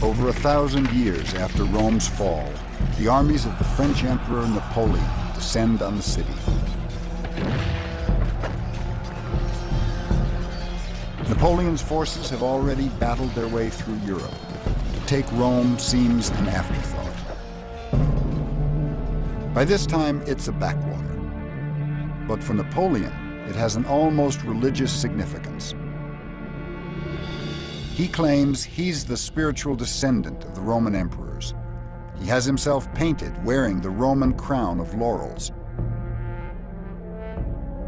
Over 1,000 years after Rome's fall, the armies of the French Emperor Napoleon descend on the city. Napoleon's forces have already battled their way through Europe. To take Rome seems an afterthought. By this time, it's a backwater. But for Napoleon, it has an almost religious significance. He claims he's the spiritual descendant of the Roman emperors. He has himself painted wearing the Roman crown of laurels,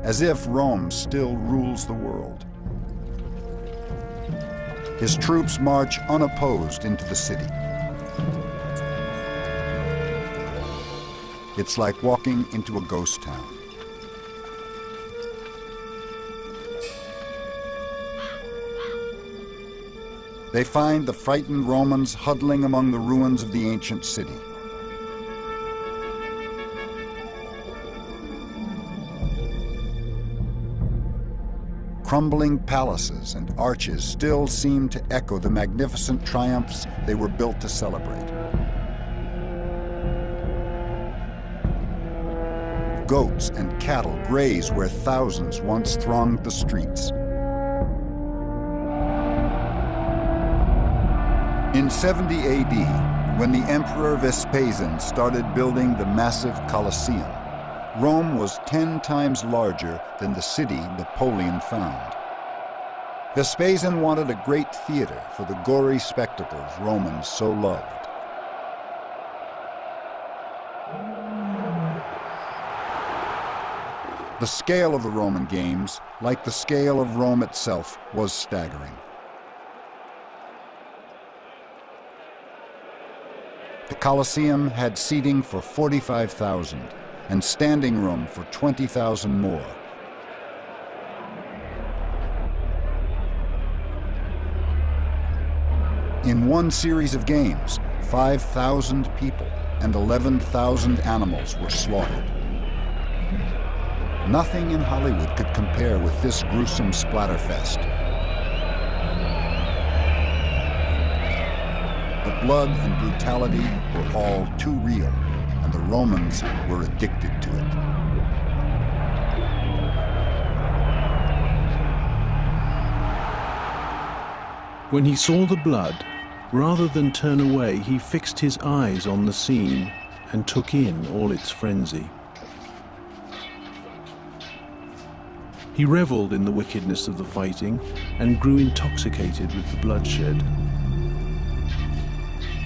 as if Rome still rules the world. His troops march unopposed into the city. It's like walking into a ghost town. They find the frightened Romans huddling among the ruins of the ancient city. Crumbling palaces and arches still seem to echo the magnificent triumphs they were built to celebrate. Goats and cattle graze where thousands once thronged the streets. In 70 AD, when the Emperor Vespasian started building the massive Colosseum, Rome was 10 times larger than the city Napoleon found. Vespasian wanted a great theater for the gory spectacles Romans so loved. The scale of the Roman games, like the scale of Rome itself, was staggering. The Colosseum had seating for 45,000 and standing room for 20,000 more. In one series of games, 5,000 people and 11,000 animals were slaughtered. Nothing in Hollywood could compare with this gruesome splatterfest. The blood and brutality were all too real, and the Romans were addicted to it. When he saw the blood, rather than turn away, he fixed his eyes on the scene and took in all its frenzy. He reveled in the wickedness of the fighting and grew intoxicated with the bloodshed.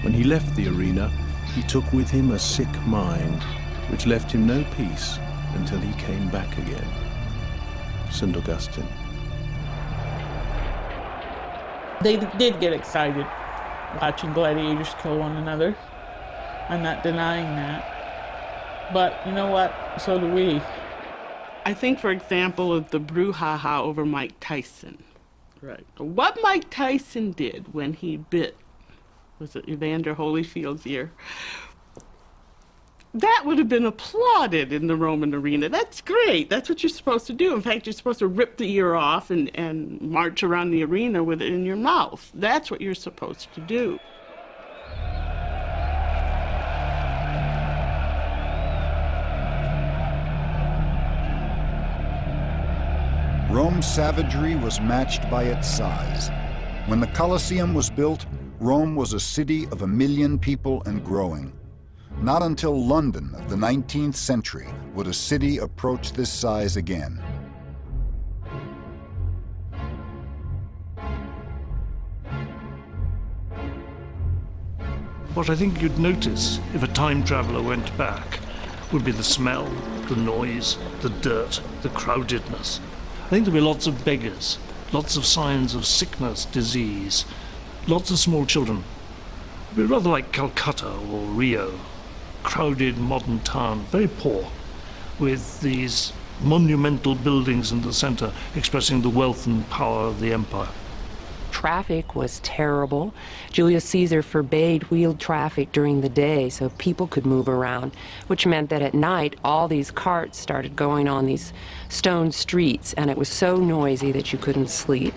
When he left the arena, he took with him a sick mind, which left him no peace until he came back again. St. Augustine. They did get excited watching gladiators kill one another. I'm not denying that. But you know what? So do we. I think, for example, of the brouhaha over Mike Tyson. Right. What Mike Tyson did when he bit, was it Evander Holyfield's ear? That would have been applauded in the Roman arena. That's great. That's what you're supposed to do. In fact, you're supposed to rip the ear off and march around the arena with it in your mouth. That's what you're supposed to do. Rome's savagery was matched by its size. When the Colosseum was built, Rome was a city of 1 million people and growing. Not until London of the 19th century would a city approach this size again. What I think you'd notice if a time traveler went back would be the smell, the noise, the dirt, the crowdedness. I think there'd be lots of beggars, lots of signs of sickness, disease, lots of small children. It'd be rather like Calcutta or Rio. Crowded modern town, very poor, with these monumental buildings in the center expressing the wealth and power of the empire. Traffic was terrible. Julius Caesar forbade wheeled traffic during the day so people could move around, which meant that at night all these carts started going on these stone streets, and it was so noisy that you couldn't sleep.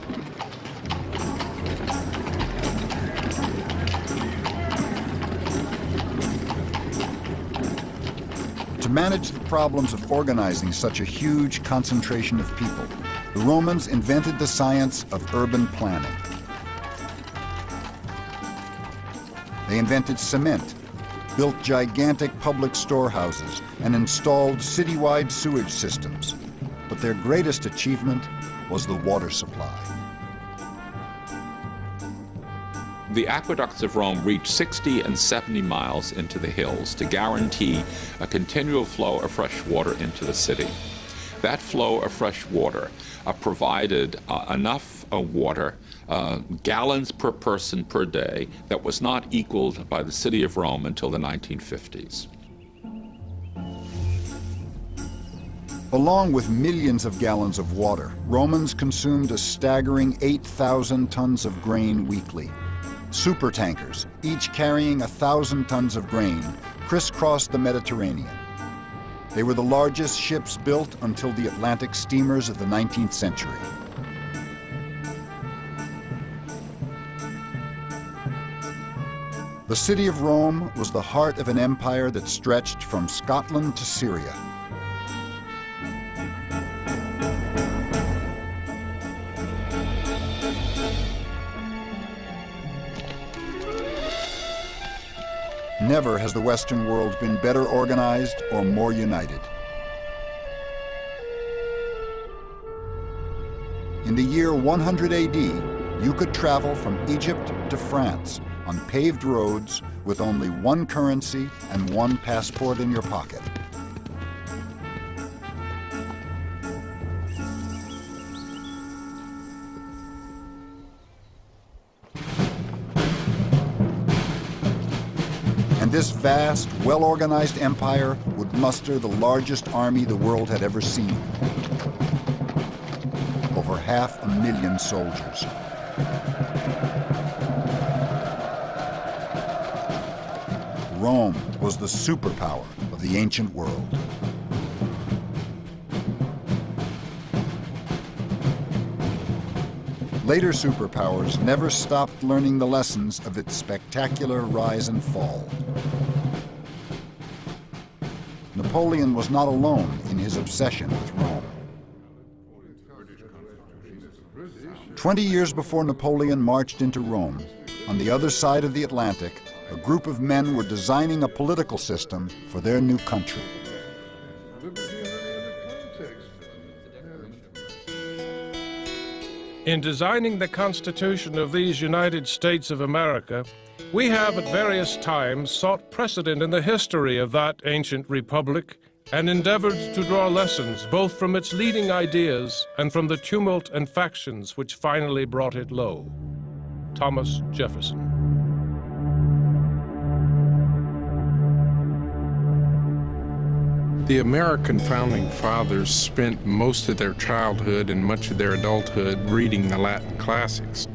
To manage the problems of organizing such a huge concentration of people, the Romans invented the science of urban planning. They invented cement, built gigantic public storehouses, and installed citywide sewage systems. But their greatest achievement was the water supply. The aqueducts of Rome reached 60 and 70 miles into the hills to guarantee a continual flow of fresh water into the city. That flow of fresh water provided enough water, gallons per person per day, that was not equaled by the city of Rome until the 1950s. Along with millions of gallons of water, Romans consumed a staggering 8,000 tons of grain weekly. Supertankers, each carrying 1,000 tons of grain, crisscrossed the Mediterranean. They were the largest ships built until the Atlantic steamers of the 19th century. The city of Rome was the heart of an empire that stretched from Scotland to Syria. Never has the Western world been better organized or more united. In the year 100 AD, you could travel from Egypt to France on paved roads with only one currency and one passport in your pocket. And this vast, well-organized empire would muster the largest army the world had ever seen. Over 500,000 soldiers. Rome was the superpower of the ancient world. Later superpowers never stopped learning the lessons of its spectacular rise and fall. Napoleon was not alone in his obsession with Rome. 20 years before Napoleon marched into Rome, on the other side of the Atlantic, a group of men were designing a political system for their new country. In designing the Constitution of these United States of America, we have at various times sought precedent in the history of that ancient republic and endeavored to draw lessons both from its leading ideas and from the tumult and factions which finally brought it low. Thomas Jefferson. The American founding fathers spent most of their childhood and much of their adulthood reading the Latin classics.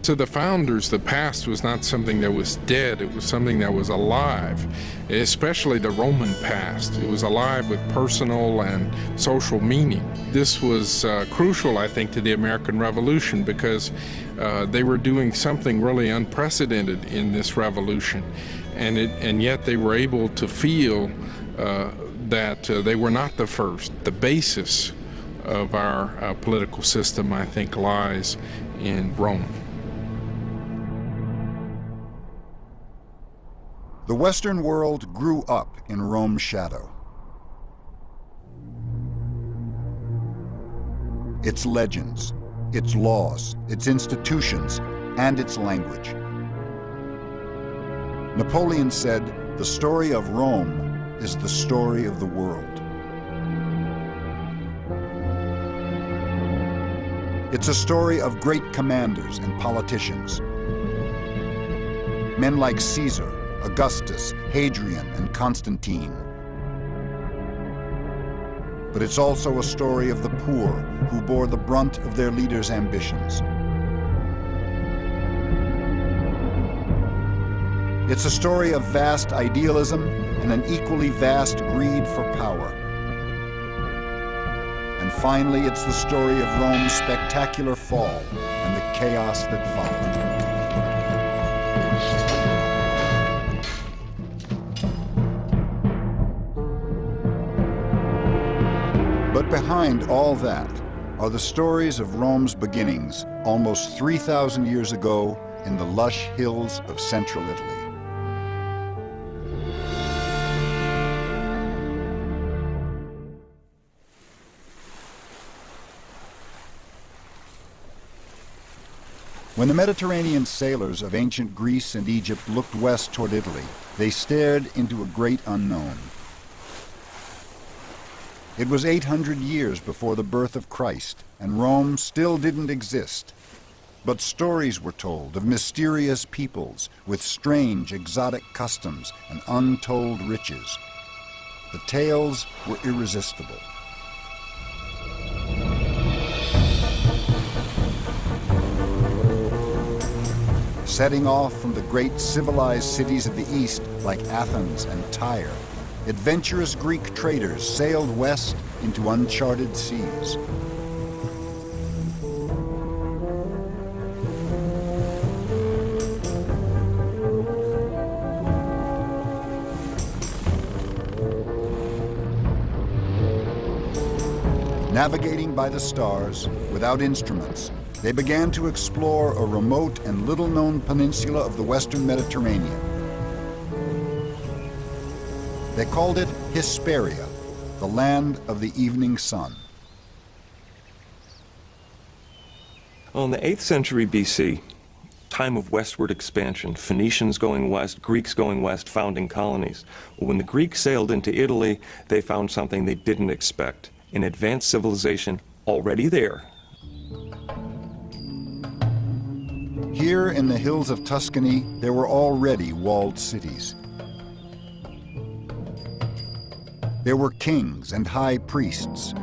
To the founders, the past was not something that was dead, it was something that was alive, especially the Roman past. It was alive with personal and social meaning. This was crucial, I think, to the American Revolution because they were doing something really unprecedented in this revolution, and yet they were able to feel that they were not the first. The basis of our political system, I think, lies in Rome. The Western world grew up in Rome's shadow. Its legends, its laws, its institutions, and its language. Napoleon said, "The story of Rome is the story of the world." It's a story of great commanders and politicians. Men like Caesar, Augustus, Hadrian, and Constantine. But it's also a story of the poor who bore the brunt of their leaders' ambitions. It's a story of vast idealism and an equally vast greed for power. And finally, it's the story of Rome's spectacular fall and the chaos that followed. But behind all that are the stories of Rome's beginnings almost 3,000 years ago in the lush hills of central Italy. When the Mediterranean sailors of ancient Greece and Egypt looked west toward Italy, they stared into a great unknown. It was 800 years before the birth of Christ, and Rome still didn't exist. But stories were told of mysterious peoples with strange, exotic customs and untold riches. The tales were irresistible. Setting off from the great civilized cities of the East like Athens and Tyre, adventurous Greek traders sailed west into uncharted seas. Navigating by the stars, without instruments, they began to explore a remote and little-known peninsula of the Western Mediterranean. They called it Hesperia, the land of the evening sun. In the 8th century BC, time of westward expansion, Phoenicians going west, Greeks going west, founding colonies. When the Greeks sailed into Italy, they found something they didn't expect, an advanced civilization already there. Here in the hills of Tuscany, there were already walled cities. There were kings and high priests.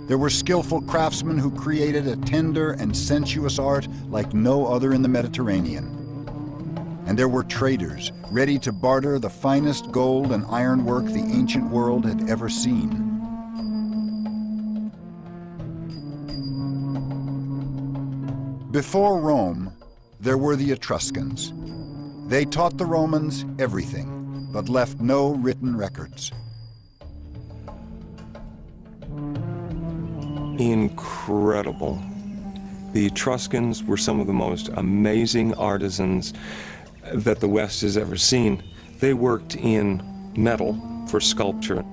There were skillful craftsmen who created a tender and sensuous art like no other in the Mediterranean. And there were traders ready to barter the finest gold and ironwork the ancient world had ever seen. Before Rome, there were the Etruscans. They taught the Romans everything, but left no written records. Incredible. The Etruscans were some of the most amazing artisans that the West has ever seen. They worked in metal for sculpture.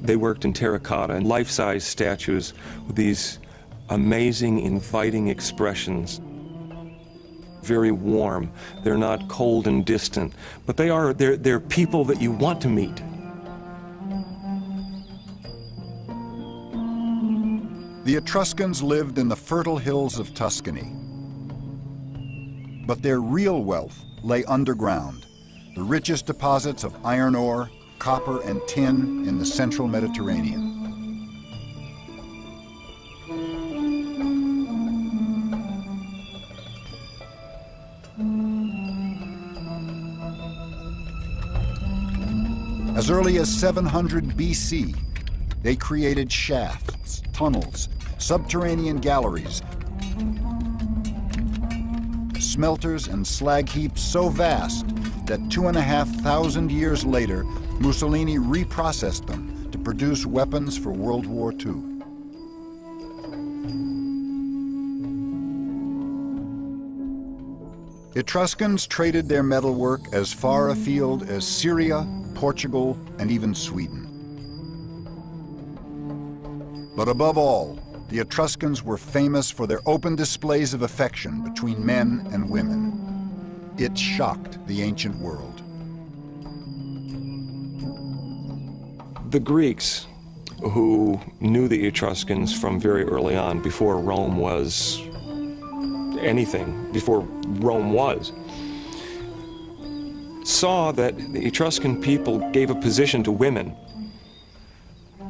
They worked in terracotta and life-size statues with these amazing, inviting expressions. Very warm. They're not cold and distant, but they're people that you want to meet. The Etruscans lived in the fertile hills of Tuscany. But their real wealth lay underground, the richest deposits of iron ore, copper, and tin in the central Mediterranean. As early as 700 BC, they created shafts, tunnels, subterranean galleries, smelters and slag heaps so vast that 2,500 years later, Mussolini reprocessed them to produce weapons for World War II. Etruscans traded their metalwork as far afield as Syria, Portugal, and even Sweden. But above all, the Etruscans were famous for their open displays of affection between men and women. It shocked the ancient world. The Greeks, who knew the Etruscans from very early on, before Rome was anything, before Rome was, saw that the Etruscan people gave a position to women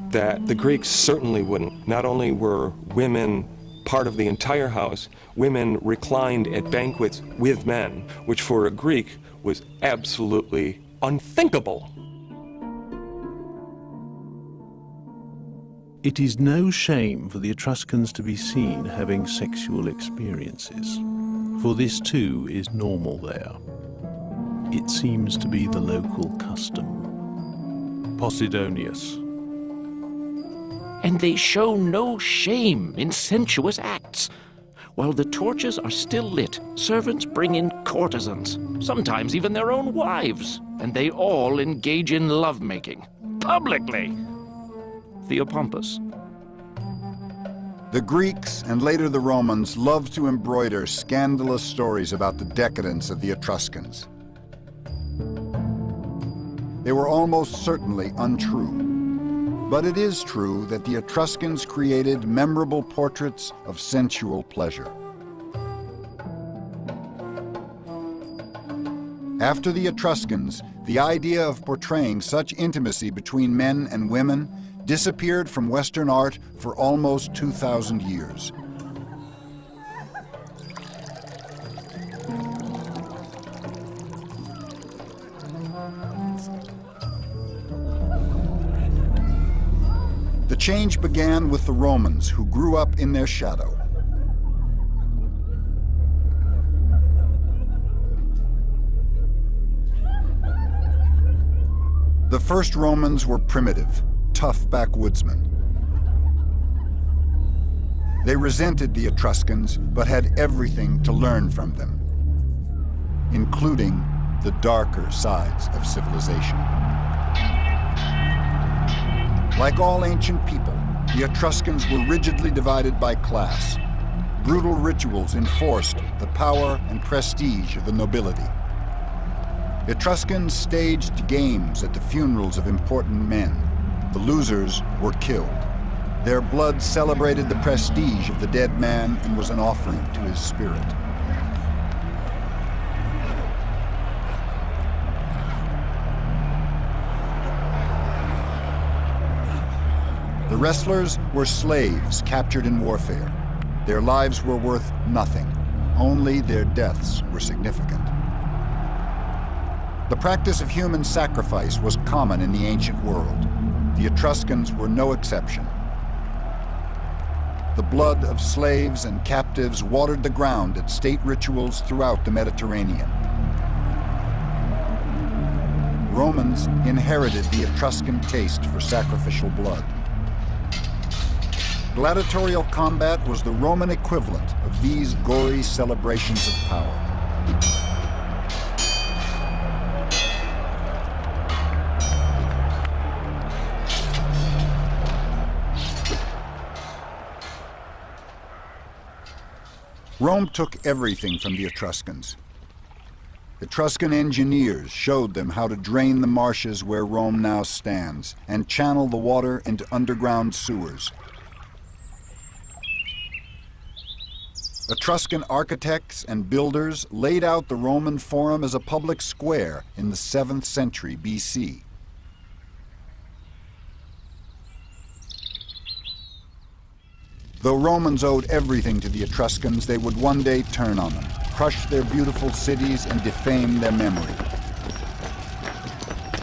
that the Greeks certainly wouldn't. Not only were women part of the entire house, women reclined at banquets with men, which for a Greek was absolutely unthinkable. It is no shame for the Etruscans to be seen having sexual experiences, for this too is normal there. It seems to be the local custom. Posidonius. And they show no shame in sensuous acts. While the torches are still lit, servants bring in courtesans, sometimes even their own wives, and they all engage in lovemaking, publicly. Theopompus. The Greeks and later the Romans loved to embroider scandalous stories about the decadence of the Etruscans. They were almost certainly untrue. But it is true that the Etruscans created memorable portraits of sensual pleasure. After the Etruscans, the idea of portraying such intimacy between men and women disappeared from Western art for almost 2,000 years. The change began with the Romans, who grew up in their shadow. The first Romans were primitive, tough backwoodsmen. They resented the Etruscans, but had everything to learn from them, including the darker sides of civilization. Like all ancient people, the Etruscans were rigidly divided by class. Brutal rituals enforced the power and prestige of the nobility. Etruscans staged games at the funerals of important men. The losers were killed. Their blood celebrated the prestige of the dead man and was an offering to his spirit. The wrestlers were slaves captured in warfare. Their lives were worth nothing. Only their deaths were significant. The practice of human sacrifice was common in the ancient world. The Etruscans were no exception. The blood of slaves and captives watered the ground at state rituals throughout the Mediterranean. Romans inherited the Etruscan taste for sacrificial blood. Gladiatorial combat was the Roman equivalent of these gory celebrations of power. Rome took everything from the Etruscans. Etruscan engineers showed them how to drain the marshes where Rome now stands and channel the water into underground sewers. Etruscan architects and builders laid out the Roman Forum as a public square in the 7th century BC. Though Romans owed everything to the Etruscans, they would one day turn on them, crush their beautiful cities, and defame their memory.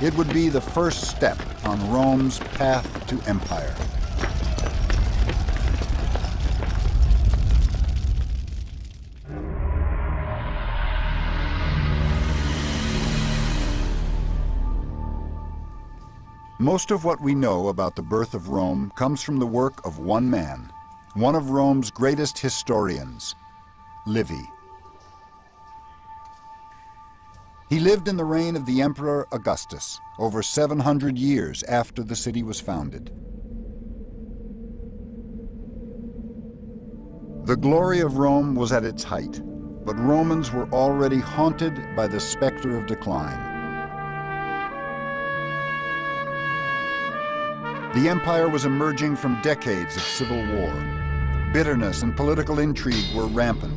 It would be the first step on Rome's path to empire. Most of what we know about the birth of Rome comes from the work of one man, one of Rome's greatest historians, Livy. He lived in the reign of the Emperor Augustus, over 700 years after the city was founded. The glory of Rome was at its height, but Romans were already haunted by the specter of decline. The empire was emerging from decades of civil war. Bitterness and political intrigue were rampant.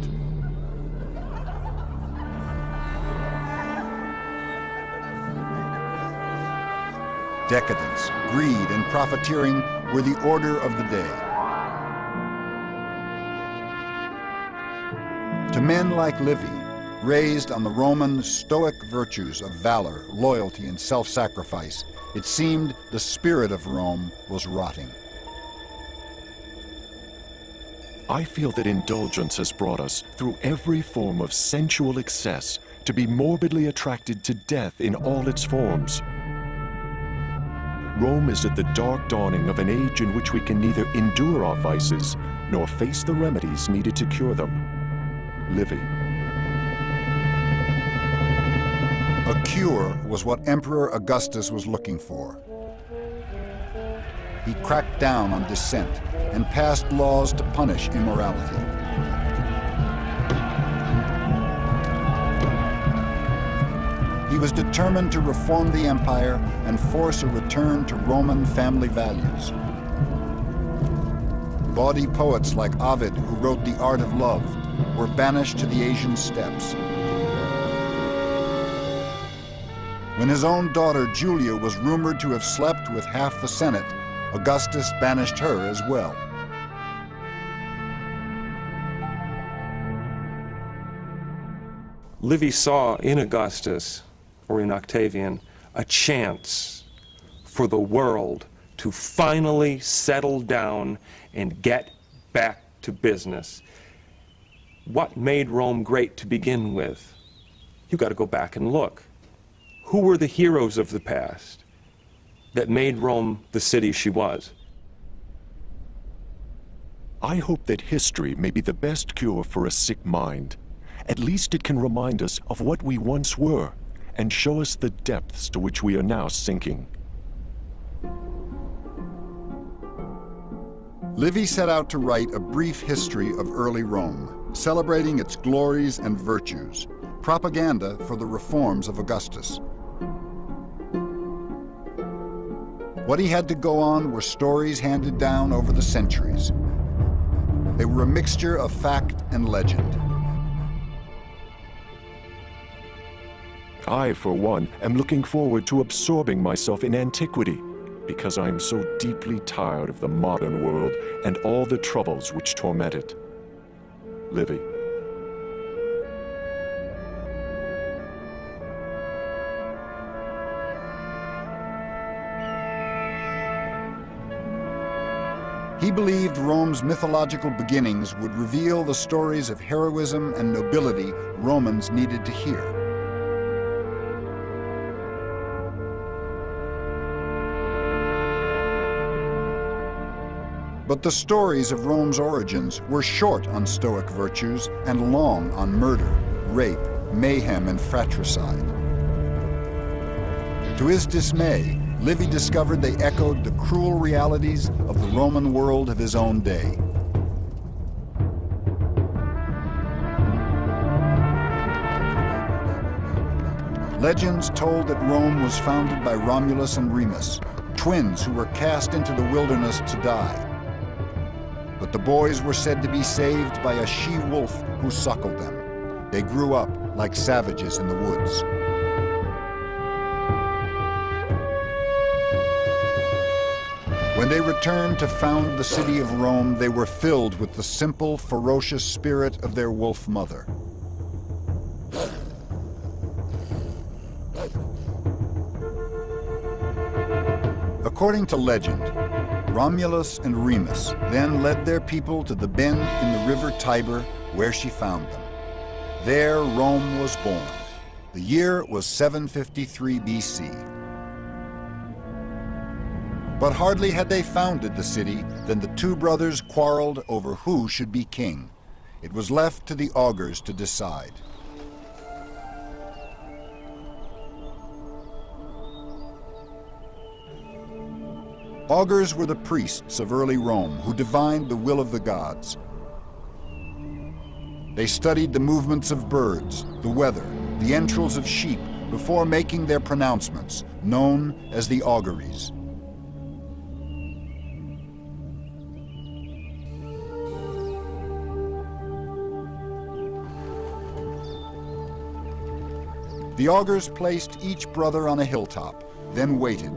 Decadence, greed, and profiteering were the order of the day. To men like Livy, raised on the Roman stoic virtues of valor, loyalty, and self-sacrifice, it seemed the spirit of Rome was rotting. I feel that indulgence has brought us, through every form of sensual excess, to be morbidly attracted to death in all its forms. Rome is at the dark dawning of an age in which we can neither endure our vices nor face the remedies needed to cure them. Livy. A cure was what Emperor Augustus was looking for. He cracked down on dissent and passed laws to punish immorality. He was determined to reform the empire and force a return to Roman family values. Bawdy poets like Ovid, who wrote The Art of Love, were banished to the Asian steppes. When his own daughter Julia was rumored to have slept with half the Senate, Augustus banished her as well. Livy saw in Augustus, or in Octavian, a chance for the world to finally settle down and get back to business. What made Rome great to begin with? You got to go back and look. Who were the heroes of the past that made Rome the city she was? I hope that history may be the best cure for a sick mind. At least it can remind us of what we once were and show us the depths to which we are now sinking. Livy set out to write a brief history of early Rome, celebrating its glories and virtues, propaganda for the reforms of Augustus. What he had to go on were stories handed down over the centuries. They were a mixture of fact and legend. I, for one, am looking forward to absorbing myself in antiquity, because I am so deeply tired of the modern world and all the troubles which torment it. Livy. He believed Rome's mythological beginnings would reveal the stories of heroism and nobility Romans needed to hear. But the stories of Rome's origins were short on Stoic virtues and long on murder, rape, mayhem, and fratricide. To his dismay, Livy discovered they echoed the cruel realities of the Roman world of his own day. Legends told that Rome was founded by Romulus and Remus, twins who were cast into the wilderness to die. But the boys were said to be saved by a she-wolf who suckled them. They grew up like savages in the woods. When they returned to found the city of Rome, they were filled with the simple, ferocious spirit of their wolf mother. According to legend, Romulus and Remus then led their people to the bend in the river Tiber, where she found them. There Rome was born. The year was 753 BC. But hardly had they founded the city than the two brothers quarreled over who should be king. It was left to the augurs to decide. Augurs were the priests of early Rome who divined the will of the gods. They studied the movements of birds, the weather, the entrails of sheep before making their pronouncements, known as the auguries. The augurs placed each brother on a hilltop, then waited.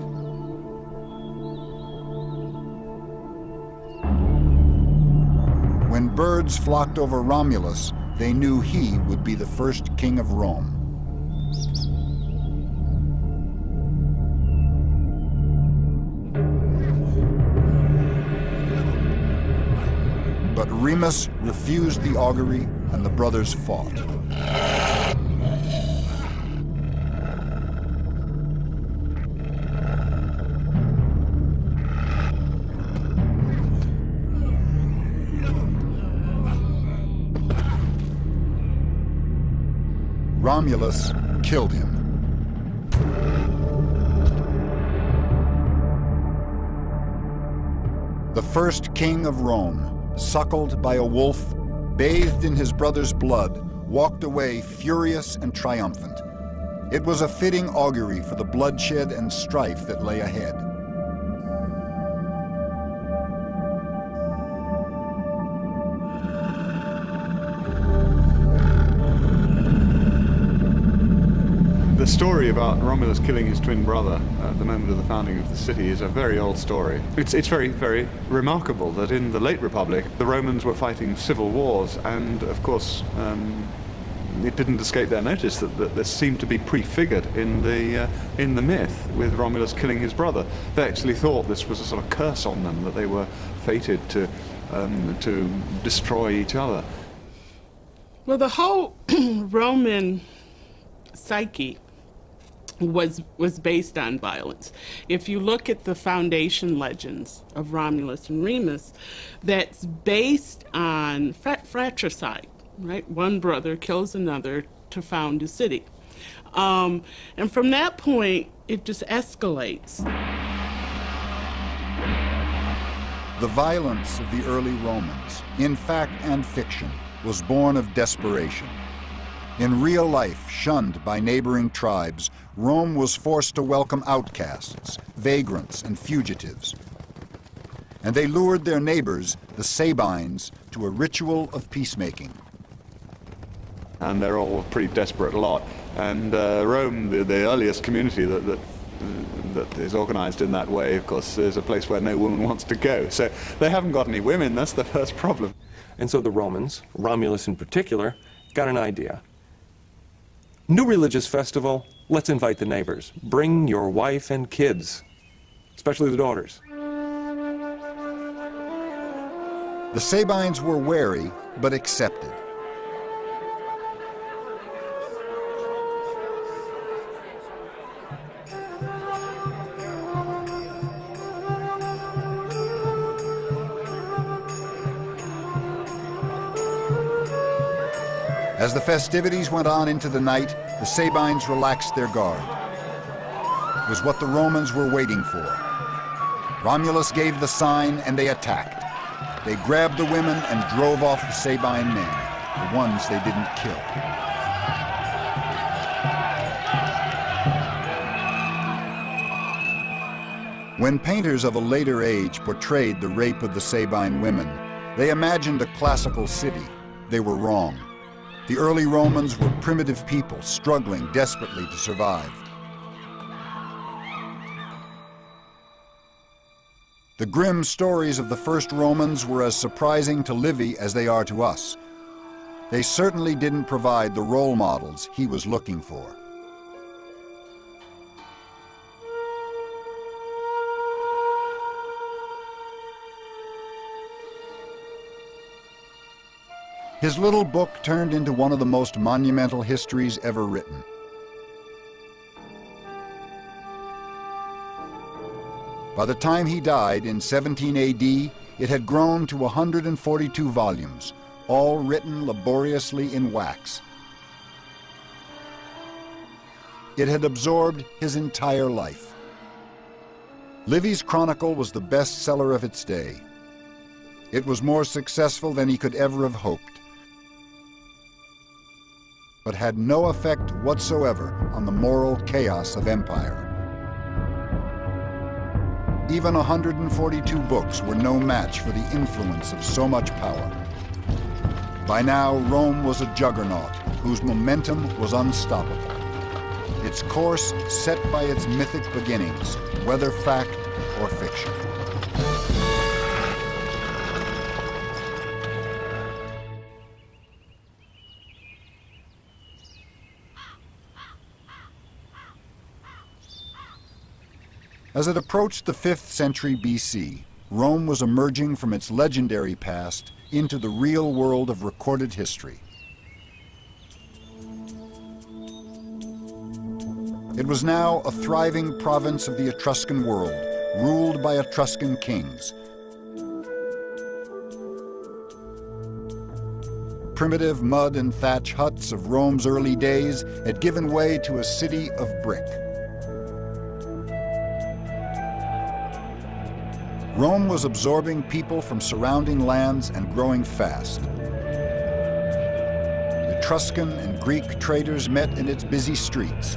When birds flocked over Romulus, they knew he would be the first king of Rome. But Remus refused the augury, and the brothers fought. Romulus killed him. The first king of Rome, suckled by a wolf, bathed in his brother's blood, walked away furious and triumphant. It was a fitting augury for the bloodshed and strife that lay ahead. The story about Romulus killing his twin brother at the moment of the founding of the city is a very old story. It's very, very remarkable that in the late Republic, the Romans were fighting civil wars, and of course, it didn't escape their notice that this seemed to be prefigured in the myth with Romulus killing his brother. They actually thought this was a sort of curse on them, that they were fated to destroy each other. Well, the whole Roman psyche was based on violence. If you look at the foundation legends of Romulus and Remus, that's based on fratricide, right? One brother kills another to found a city. And from that point, it just escalates. The violence of the early Romans, in fact and fiction, was born of desperation. In real life, shunned by neighboring tribes, Rome was forced to welcome outcasts, vagrants, and fugitives. And they lured their neighbors, the Sabines, to a ritual of peacemaking. And they're all a pretty desperate lot. And Rome, the earliest community that is organized in that way, of course, is a place where no woman wants to go. So they haven't got any women, that's the first problem. And so the Romans, Romulus in particular, got an idea. New religious festival, let's invite the neighbors. Bring your wife and kids, especially the daughters. The Sabines were wary, but accepted. As the festivities went on into the night, the Sabines relaxed their guard. It was what the Romans were waiting for. Romulus gave the sign and they attacked. They grabbed the women and drove off the Sabine men, the ones they didn't kill. When painters of a later age portrayed the rape of the Sabine women, they imagined a classical city. They were wrong. The early Romans were primitive people struggling desperately to survive. The grim stories of the first Romans were as surprising to Livy as they are to us. They certainly didn't provide the role models he was looking for. His little book turned into one of the most monumental histories ever written. By the time he died in 17 AD, it had grown to 142 volumes, all written laboriously in wax. It had absorbed his entire life. Livy's Chronicle was the bestseller of its day. It was more successful than he could ever have hoped, but had no effect whatsoever on the moral chaos of empire. Even 142 books were no match for the influence of so much power. By now, Rome was a juggernaut whose momentum was unstoppable. Its course set by its mythic beginnings, whether fact or fiction. As it approached the 5th century BC, Rome was emerging from its legendary past into the real world of recorded history. It was now a thriving province of the Etruscan world, ruled by Etruscan kings. primitive mud and thatch huts of Rome's early days had given way to a city of brick. Rome was absorbing people from surrounding lands and growing fast. Etruscan and Greek traders met in its busy streets.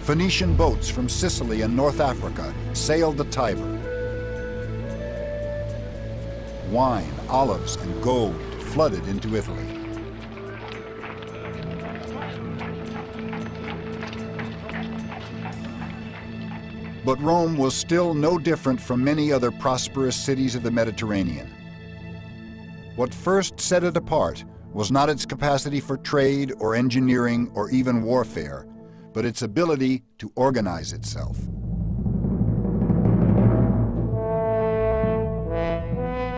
Phoenician boats from Sicily and North Africa sailed the Tiber. Wine, olives, and gold flooded into Italy. But Rome was still no different from many other prosperous cities of the Mediterranean. What first set it apart was not its capacity for trade or engineering or even warfare, but its ability to organize itself.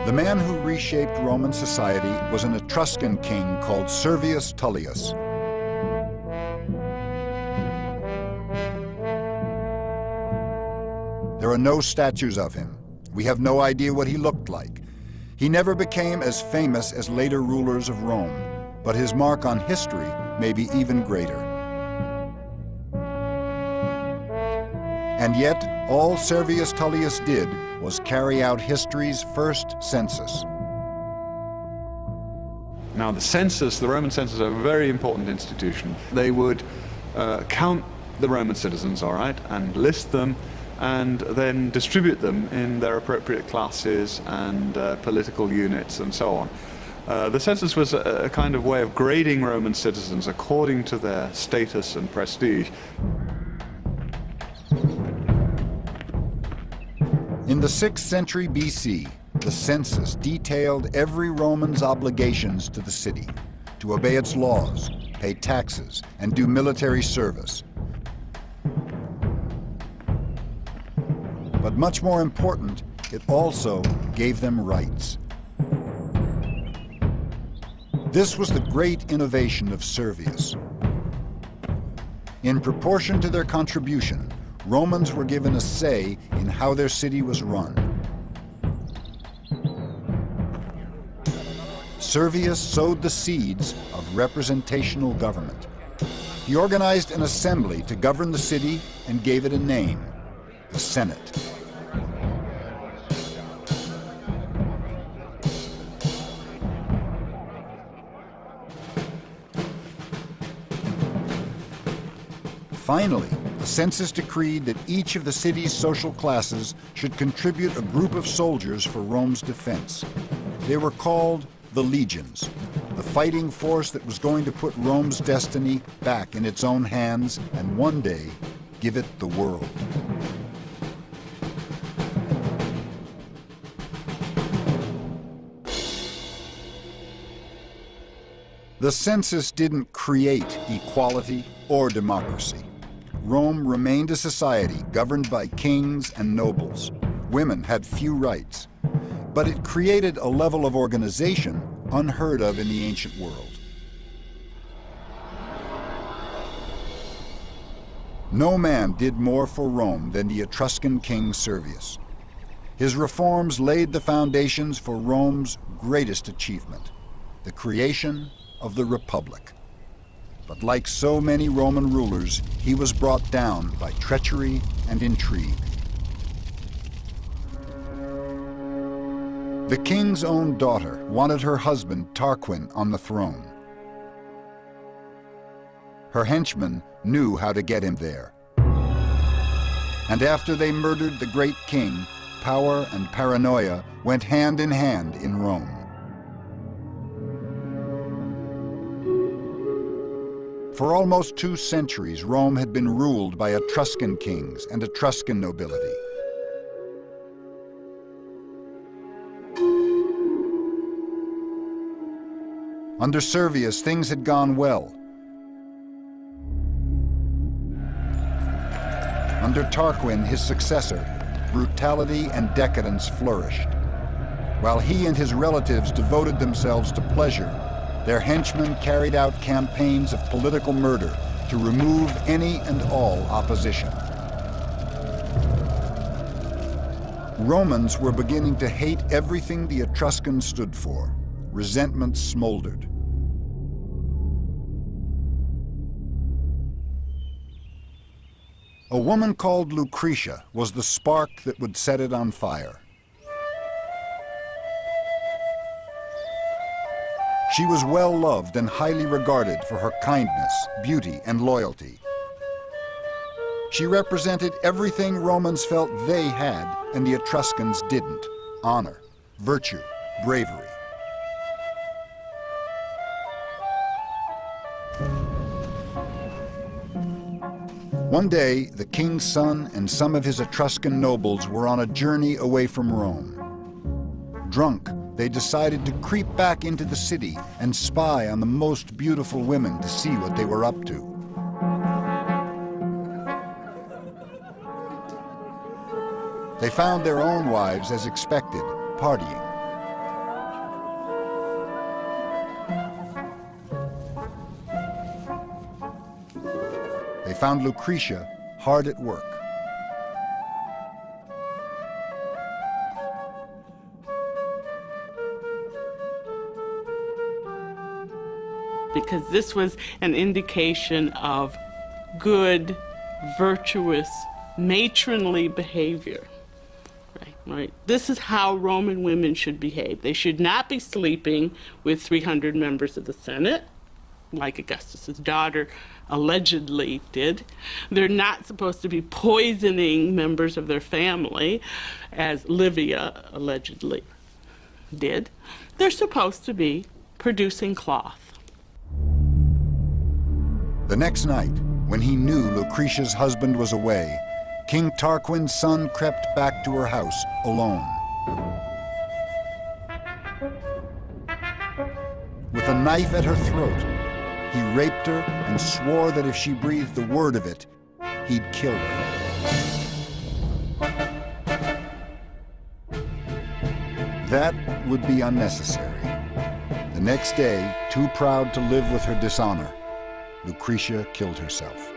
The man who reshaped Roman society was an Etruscan king called Servius Tullius. There are no statues of him. We have no idea what he looked like. He never became as famous as later rulers of Rome, but his mark on history may be even greater. And yet, all Servius Tullius did was carry out history's first census. Now, the Roman census, are a very important institution. They would count the Roman citizens, all right, and list them, and then distribute them in their appropriate classes and political units and so on. The census was a kind of way of grading Roman citizens according to their status and prestige. In the 6th century BC, the census detailed every Roman's obligations to the city, to obey its laws, pay taxes, and do military service. But much more important, it also gave them rights. This was the great innovation of Servius. In proportion to their contribution, Romans were given a say in how their city was run. Servius sowed the seeds of representational government. He organized an assembly to govern the city and gave it a name, the Senate. Finally, the census decreed that each of the city's social classes should contribute a group of soldiers for Rome's defense. They were called the legions, the fighting force that was going to put Rome's destiny back in its own hands and one day give it the world. The census didn't create equality or democracy. Rome remained a society governed by kings and nobles. Women had few rights. But it created a level of organization unheard of in the ancient world. No man did more for Rome than the Etruscan king Servius. His reforms laid the foundations for Rome's greatest achievement, the creation of the Republic. But like so many Roman rulers, he was brought down by treachery and intrigue. The king's own daughter wanted her husband Tarquin on the throne. Her henchmen knew how to get him there. And after they murdered the great king, power and paranoia went hand in hand in Rome. For almost 2 centuries, Rome had been ruled by Etruscan kings and Etruscan nobility. Under Servius, things had gone well. Under Tarquin, his successor, brutality and decadence flourished. While he and his relatives devoted themselves to pleasure, their henchmen carried out campaigns of political murder to remove any and all opposition. Romans were beginning to hate everything the Etruscans stood for. resentment smoldered. A woman called Lucretia was the spark that would set it on fire. She was well loved and highly regarded for her kindness, beauty, and loyalty. She represented everything Romans felt they had and the Etruscans didn't: honor, virtue, bravery. One day, the king's son and some of his Etruscan nobles were on a journey away from Rome. Drunk, they decided to creep back into the city and spy on the most beautiful women to see what they were up to. They found their own wives, as expected, partying. They found Lucretia hard at work. Because this was an indication of good, virtuous, matronly behavior. Right. This is how Roman women should behave. They should not be sleeping with 300 members of the Senate, like Augustus's daughter allegedly did. They're not supposed to be poisoning members of their family, as Livia allegedly did. They're supposed to be producing cloth. The next night, when he knew Lucretia's husband was away, King Tarquin's son crept back to her house alone. With a knife at her throat, he raped her and swore that if she breathed a word of it, he'd kill her. That would be unnecessary. The next day, too proud to live with her dishonor, Lucretia killed herself.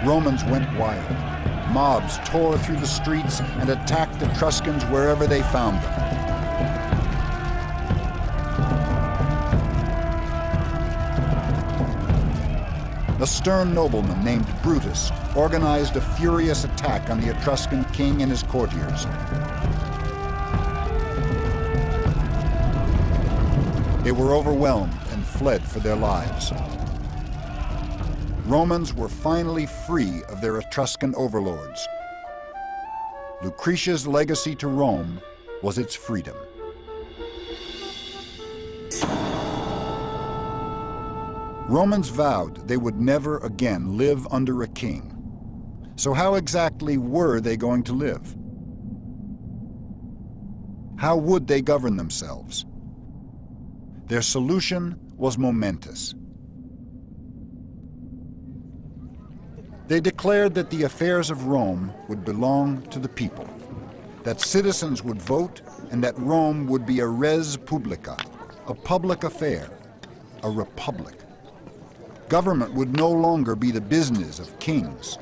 Romans went wild. Mobs tore through the streets and attacked Etruscans wherever they found them. A stern nobleman named Brutus organized a furious attack on the Etruscan king and his courtiers. They were overwhelmed and fled for their lives. Romans were finally free of their Etruscan overlords. Lucretia's legacy to Rome was its freedom. Romans vowed they would never again live under a king. So how exactly were they going to live? How would they govern themselves? Their solution was momentous. They declared that the affairs of Rome would belong to the people, that citizens would vote, and that Rome would be a res publica, a public affair, a republic. Government would no longer be the business of kings.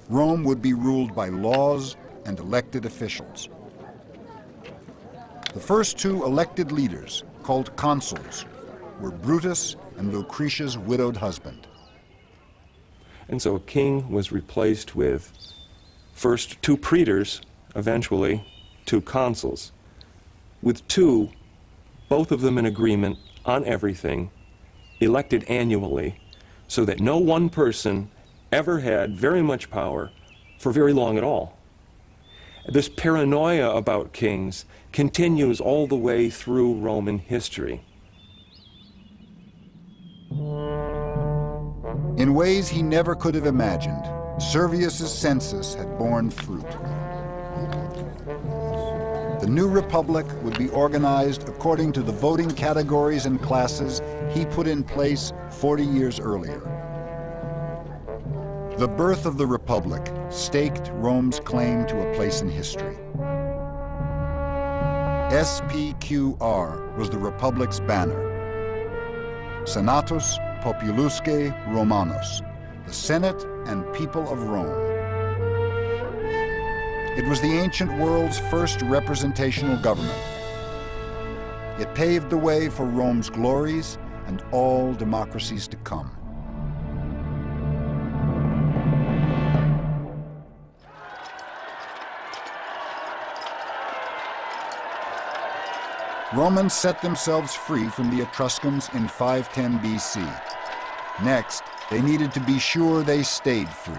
Rome would be ruled by laws and elected officials. The first two elected leaders, called consuls, were Brutus and Lucretia's widowed husband. And so a king was replaced with first two praetors, eventually two consuls, with two, both of them in agreement on everything, elected annually, so that no one person ever had very much power for very long at all. This paranoia about kings continues all the way through Roman history. In ways he never could have imagined, Servius's census had borne fruit. The new republic would be organized according to the voting categories and classes he put in place 40 years earlier. The birth of the republic staked Rome's claim to a place in history. SPQR was the republic's banner. Senatus Populusque Romanus, the Senate and people of Rome. It was the ancient world's first representational government. It paved the way for Rome's glories and all democracies to come. Romans set themselves free from the Etruscans in 510 BC. Next, they needed to be sure they stayed free.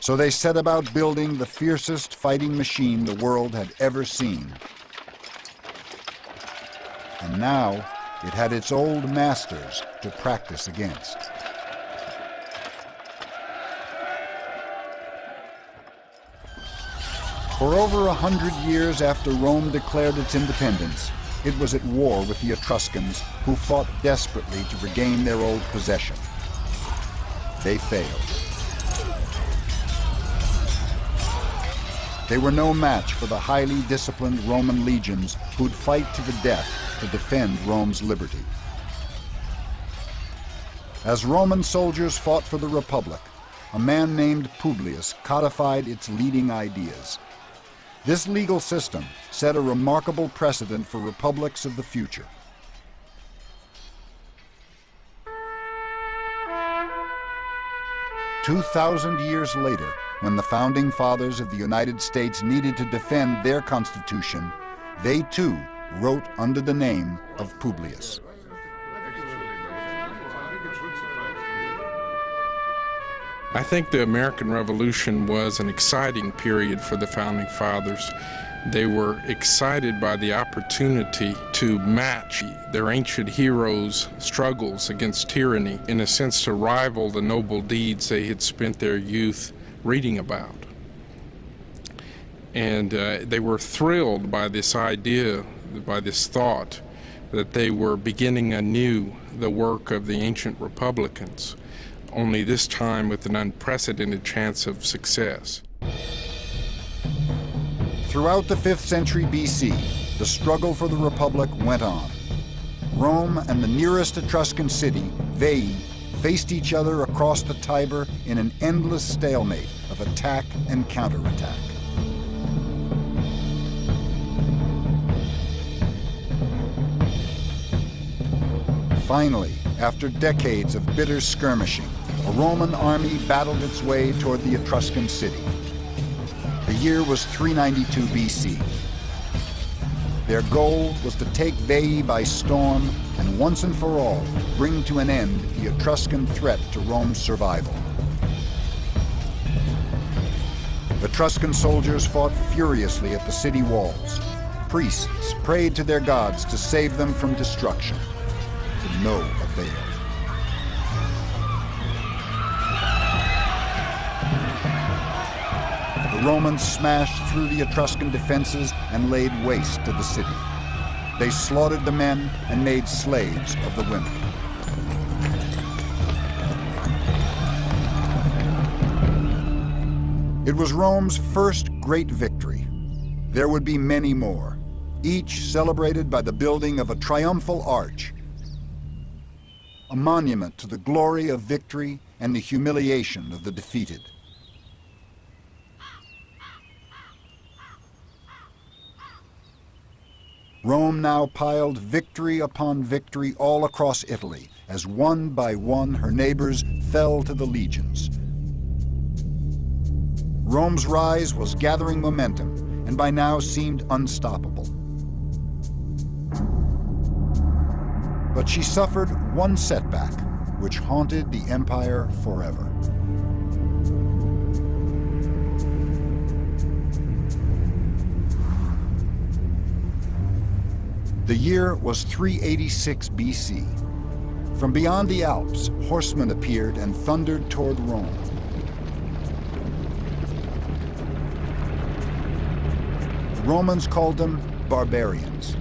So they set about building the fiercest fighting machine the world had ever seen. And now, it had its old masters to practice against. For over 100 years after Rome declared its independence, it was at war with the Etruscans, who fought desperately to regain their old possession. They failed. They were no match for the highly disciplined Roman legions who'd fight to the death to defend Rome's liberty. As Roman soldiers fought for the Republic, a man named Publius codified its leading ideas. This legal system set a remarkable precedent for republics of the future. "2,000 years later, when the founding fathers of the United States needed to defend their Constitution, they too wrote under the name of Publius. I think the American Revolution was an exciting period for the Founding Fathers. They were excited by the opportunity to match their ancient heroes' struggles against tyranny, in a sense to rival the noble deeds they had spent their youth reading about. And they were thrilled by this idea, by this thought, that they were beginning anew the work of the ancient republicans, only this time with an unprecedented chance of success. Throughout the 5th century BC, the struggle for the Republic went on. Rome and the nearest Etruscan city, Veii, faced each other across the Tiber in an endless stalemate of attack and counterattack. Finally, after decades of bitter skirmishing, a Roman army battled its way toward the Etruscan city. The year was 392 BC. Their goal was to take Veii by storm and once and for all bring to an end the Etruscan threat to Rome's survival. Etruscan soldiers fought furiously at the city walls. Priests prayed to their gods to save them from destruction. To no avail. The Romans smashed through the Etruscan defenses and laid waste to the city. They slaughtered the men and made slaves of the women. It was Rome's first great victory. There would be many more, each celebrated by the building of a triumphal arch, a monument to the glory of victory and the humiliation of the defeated. Rome now piled victory upon victory all across Italy, as one by one her neighbors fell to the legions. Rome's rise was gathering momentum, and by now seemed unstoppable. But she suffered one setback, which haunted the empire forever. The year was 386 BC. From beyond the Alps, horsemen appeared and thundered toward Rome. The Romans called them barbarians.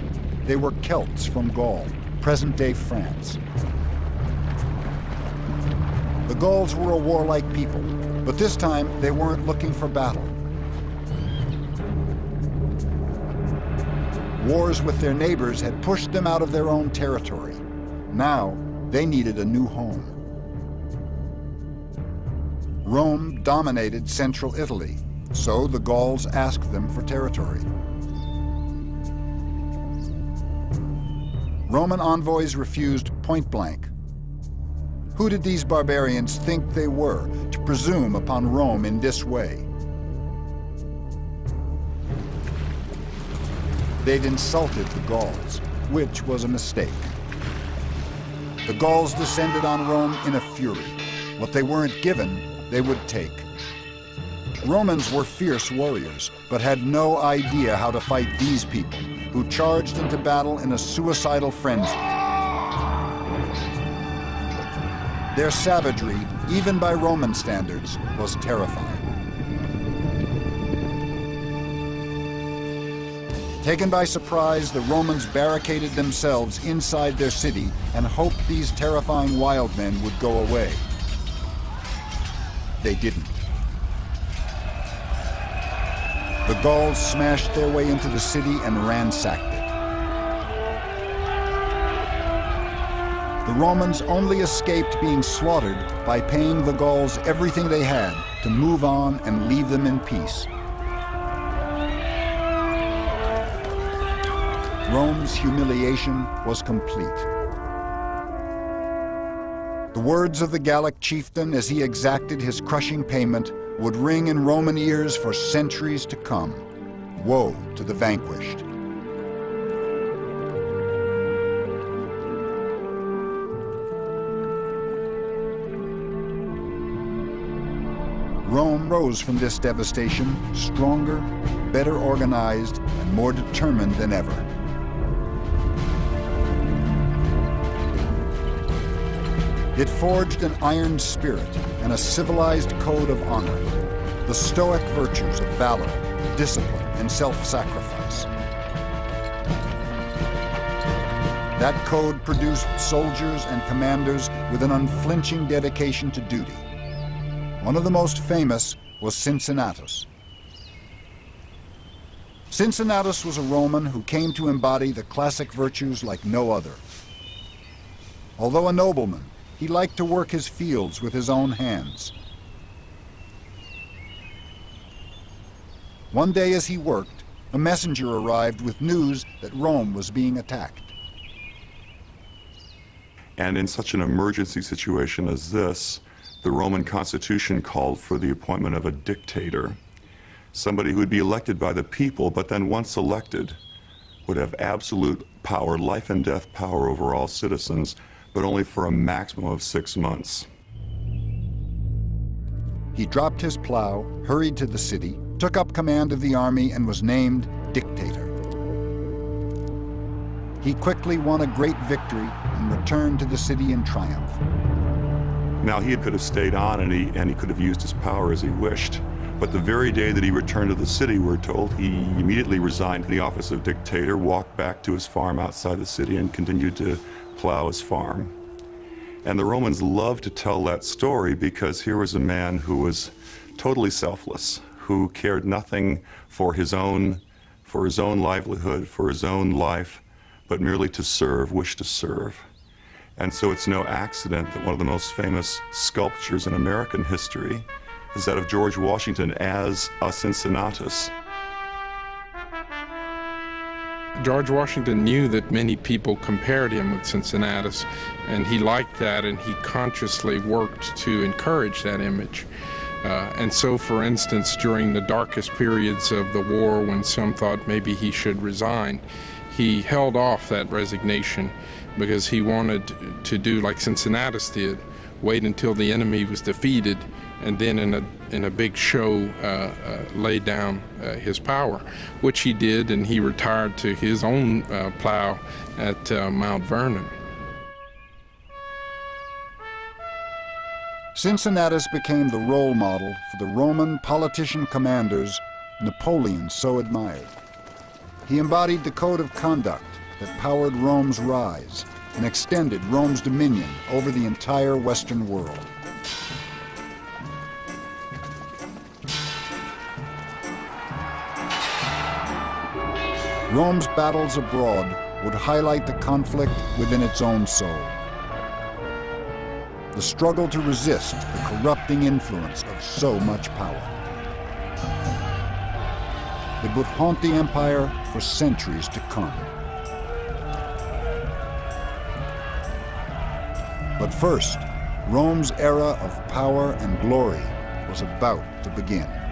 They were Celts from Gaul, present-day France. The Gauls were a warlike people, but this time they weren't looking for battle. Wars with their neighbors had pushed them out of their own territory. Now, they needed a new home. Rome dominated central Italy, so the Gauls asked them for territory. Roman envoys refused point blank. Who did these barbarians think they were to presume upon Rome in this way? They'd insulted the Gauls, which was a mistake. The Gauls descended on Rome in a fury. What they weren't given, they would take. Romans were fierce warriors, but had no idea how to fight these people, who charged into battle in a suicidal frenzy. Their savagery, even by Roman standards, was terrifying. Taken by surprise, the Romans barricaded themselves inside their city and hoped these terrifying wild men would go away. They didn't. The Gauls smashed their way into the city and ransacked it. The Romans only escaped being slaughtered by paying the Gauls everything they had to move on and leave them in peace. Rome's humiliation was complete. The words of the Gallic chieftain as he exacted his crushing payment would ring in Roman ears for centuries to come. Woe to the vanquished. Rome rose from this devastation stronger, better organized, and more determined than ever. It forged an iron spirit and a civilized code of honor, the stoic virtues of valor, discipline, and self-sacrifice. That code produced soldiers and commanders with an unflinching dedication to duty. One of the most famous was Cincinnatus. Cincinnatus was a Roman who came to embody the classic virtues like no other. Although a nobleman, he liked to work his fields with his own hands. One day as he worked, a messenger arrived with news that Rome was being attacked. And in such an emergency situation as this, the Roman constitution called for the appointment of a dictator, somebody who would be elected by the people, but then once elected, would have absolute power, life and death power over all citizens, but only for a maximum of 6 months. He dropped his plow, hurried to the city, took up command of the army, and was named dictator. He quickly won a great victory and returned to the city in triumph. Now, he could have stayed on and he could have used his power as he wished. But the very day that he returned to the city, we're told, he immediately resigned the office of dictator, walked back to his farm outside the city, and continued to plow his farm. And the Romans loved to tell that story because here was a man who was totally selfless, who cared nothing for his own livelihood, for his own life, but merely to serve, wished to serve. And so it's no accident that one of the most famous sculptures in American history is that of George Washington as a Cincinnatus. George Washington knew that many people compared him with Cincinnatus, and he liked that, and he consciously worked to encourage that image. And so, for instance, during the darkest periods of the war, when some thought maybe he should resign, he held off that resignation because he wanted to do like Cincinnatus did, wait until the enemy was defeated, and then in a big show lay down his power, which he did, and he retired to his own plow at Mount Vernon. Cincinnatus became the role model for the Roman politician commanders Napoleon so admired. He embodied the code of conduct that powered Rome's rise and extended Rome's dominion over the entire Western world. Rome's battles abroad would highlight the conflict within its own soul. the struggle to resist the corrupting influence of so much power. It would haunt the empire for centuries to come. But first, Rome's era of power and glory was about to begin.